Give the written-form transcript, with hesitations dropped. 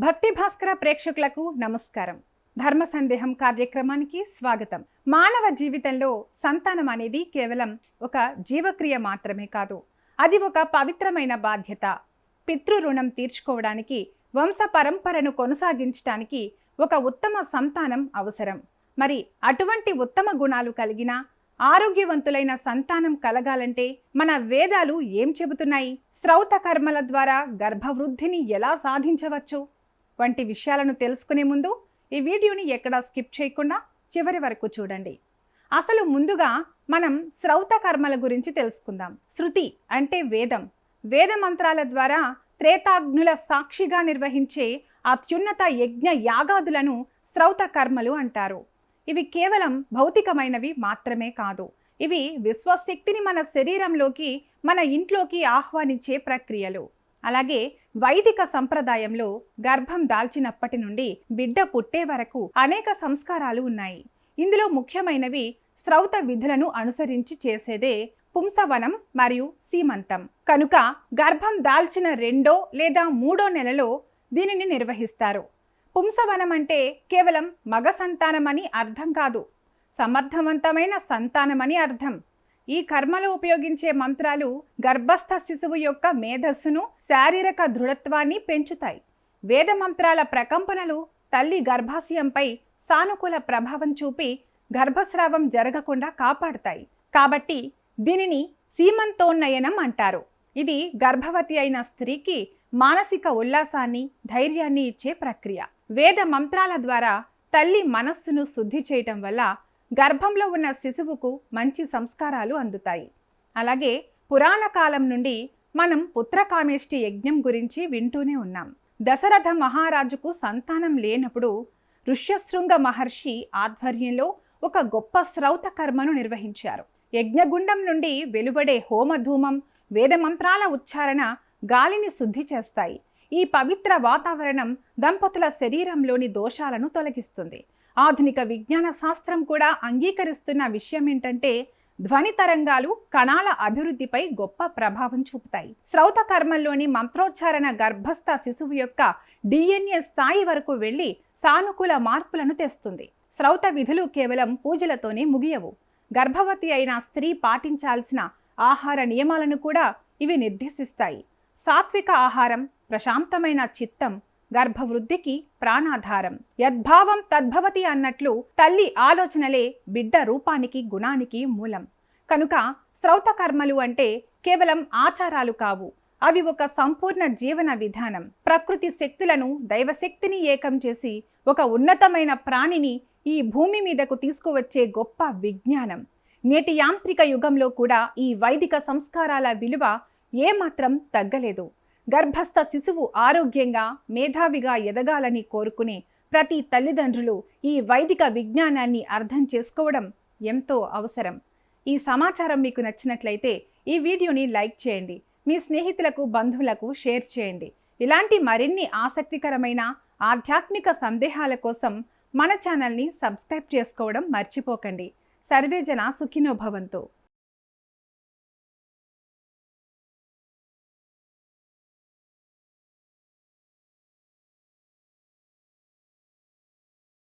భక్తి భాస్కర ప్రేక్షకులకు నమస్కారం. ధర్మ సందేహం కార్యక్రమానికి స్వాగతం. మానవ జీవితంలో సంతానం అనేది కేవలం ఒక జీవక్రియ మాత్రమే కాదు, అది ఒక పవిత్రమైన బాధ్యత. పితృ రుణం తీర్చుకోవడానికి, వంశ పరంపరను కొనసాగించడానికి ఒక ఉత్తమ సంతానం అవసరం. మరి అటువంటి ఉత్తమ గుణాలు కలిగిన ఆరోగ్యవంతులైన సంతానం కలగాలంటే మన వేదాలు ఏం చెబుతున్నాయి? శ్రౌత కర్మల ద్వారా గర్భవృద్ధిని ఎలా సాధించవచ్చు వంటి విషయాలను తెలుసుకునే ముందు ఈ వీడియోని ఎక్కడా స్కిప్ చేయకుండా చివరి వరకు చూడండి. అసలు ముందుగా మనం శ్రౌత కర్మల గురించి తెలుసుకుందాం. శృతి అంటే వేదం. వేద మంత్రాల ద్వారా త్రేతాగ్నుల సాక్షిగా నిర్వహించే అత్యున్నత యజ్ఞ యాగాదులను శ్రౌత కర్మలు అంటారు. ఇవి కేవలం భౌతికమైనవి మాత్రమే కాదు, ఇవి విశ్వశక్తిని మన శరీరంలోకి, మన ఇంట్లోకి ఆహ్వానించే ప్రక్రియలు. అలాగే వైదిక సంప్రదాయంలో గర్భం దాల్చినప్పటి నుండి బిడ్డ పుట్టే వరకు అనేక సంస్కారాలు ఉన్నాయి. ఇందులో ముఖ్యమైనవి శ్రౌత విధులను అనుసరించి చేసేదే పుంసవనం మరియు సీమంతం. కనుక గర్భం దాల్చిన 2వ లేదా 3వ నెలలో దీనిని నిర్వహిస్తారు. పుంసవనం అంటే కేవలం మగ సంతానమని అర్థం కాదు, సమర్థవంతమైన సంతానమని అర్థం. ఈ కర్మలో ఉపయోగించే మంత్రాలు గర్భస్థ శిశువు యొక్క మేధస్సును, శారీరక దృఢత్వాన్ని పెంచుతాయి. వేద మంత్రాల ప్రకంపనలు తల్లి గర్భాశయంపై సానుకూల ప్రభావం చూపి గర్భస్రావం జరగకుండా కాపాడుతాయి. కాబట్టి దీనిని సీమంతోన్నయనం అంటారు. ఇది గర్భవతి అయిన స్త్రీకి మానసిక ఉల్లాసాన్ని, ధైర్యాన్ని ఇచ్చే ప్రక్రియ. వేద మంత్రాల ద్వారా తల్లి మనస్సును శుద్ధి చేయటం వల్ల గర్భంలో ఉన్న శిశువుకు మంచి సంస్కారాలు అందుతాయి. అలాగే పురాణ కాలం నుండి మనం పుత్రకామేష్టి యజ్ఞం గురించి వింటూనే ఉన్నాం. దశరథ మహారాజుకు సంతానం లేనప్పుడు ఋష్యశృంగ మహర్షి ఆధ్వర్యంలో ఒక గొప్ప శ్రౌత కర్మను నిర్వహించారు. యజ్ఞగుండం నుండి వెలువడే హోమధూమం, వేదమంత్రాల ఉచ్చారణ గాలిని శుద్ధి చేస్తాయి. ఈ పవిత్ర వాతావరణం దంపతుల శరీరంలోని దోషాలను తొలగిస్తుంది. ఆధునిక విజ్ఞాన శాస్త్రం కూడా అంగీకరిస్తున్న విషయం ఏంటంటే ధ్వని తరంగాలు కణాల అభివృద్ధిపై గొప్ప ప్రభావం చూపుతాయి. శ్రౌత కర్మల్లోని మంత్రోచ్చారణ గర్భస్థ శిశువు యొక్క DNA స్థాయి వరకు వెళ్ళి సానుకూల మార్పులను తెస్తుంది. శ్రౌత విధులు కేవలం పూజలతోనే ముగియవు. గర్భవతి అయిన స్త్రీ పాటించాల్సిన ఆహార నియమాలను కూడా ఇవి నిర్దేశిస్తాయి. సాత్విక ఆహారం, ప్రశాంతమైన చిత్తం గర్భవృద్ధికి ప్రాణాధారం. యద్భావం తద్భవతి అన్నట్లు తల్లి ఆలోచనలే బిడ్డ రూపానికి, గుణానికి మూలం. కనుక శ్రౌత కర్మలు అంటే కేవలం ఆచారాలు కావు, అవి ఒక సంపూర్ణ జీవన విధానం. ప్రకృతి శక్తులను, దైవశక్తిని ఏకం చేసి ఒక ఉన్నతమైన ప్రాణిని ఈ భూమి మీదకు తీసుకువచ్చే గొప్ప విజ్ఞానం. నేటి యాంత్రిక యుగంలో కూడా ఈ వైదిక సంస్కారాల విలువ ఏమాత్రం తగ్గలేదు. గర్భస్థ శిశువు ఆరోగ్యంగా, మేధావిగా ఎదగాలని కోరుకునే ప్రతి తల్లిదండ్రులు ఈ వైదిక విజ్ఞానాన్ని అర్థం చేసుకోవడం ఎంతో అవసరం. ఈ సమాచారం మీకు నచ్చినట్లయితే ఈ వీడియోని లైక్ చేయండి, మీ స్నేహితులకు, బంధువులకు షేర్ చేయండి. ఇలాంటి మరిన్ని ఆసక్తికరమైన ఆధ్యాత్మిక సందేహాల కోసం మన ఛానల్ని సబ్స్క్రైబ్ చేసుకోవడం మర్చిపోకండి. సర్వే జన సుఖినో భవంతు.